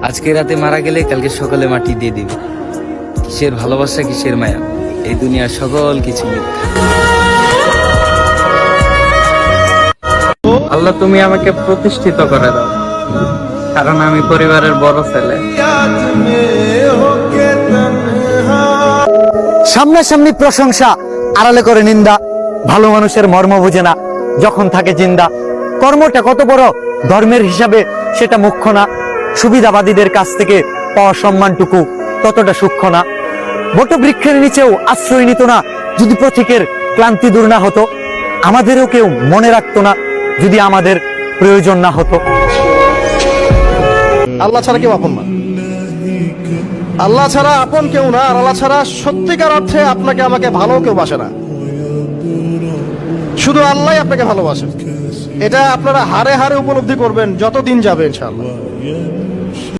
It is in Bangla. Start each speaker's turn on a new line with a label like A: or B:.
A: আজকে রাতে মারা গেলে কালকে সকালে মাটি দিয়ে দিবে। কিসের ভালোবাসা, কিসের মায়া, এই দুনিয়ার সকল কিছু মিথ্যা।
B: আল্লাহ, তুমি আমাকে প্রতিষ্ঠিত করে দাও, কারণ আমি পরিবারের বড় ছেলে।
C: সামনাসামনি প্রশংসা, আড়ালে করে নিন্দা। ভালো মানুষের মর্ম বুঝে না যখন থাকে জিন্দা। কর্মটা কত বড় ধর্মের হিসাবে সেটা মুখ্য না। সুবিধাবাদীদের কাছ থেকে পাওয়া সম্মানটুকু ততটা সূক্ষ্ম না। বটবৃক্ষের নিচেও আশ্রয় নিত না যদি পথিকের ক্লান্তি দূর না হতো। আমাদেরও কেউ মনে রাখতো না যদি আমাদের প্রয়োজন না হতো।
D: আল্লাহ ছাড়া কেউ আপন না, আল্লাহ ছাড়া আপন কেউ না, আর আল্লাহ ছাড়া সত্যিকার অর্থে আপনাকে আমাকে ভালো কেউ বাসে না। শুধু আল্লাহ আপনাকে ভালোবাসে। এটা আপনারা হারে হারে উপলব্ধি করবেন যত দিন যাবে ইনশাআল্লাহ।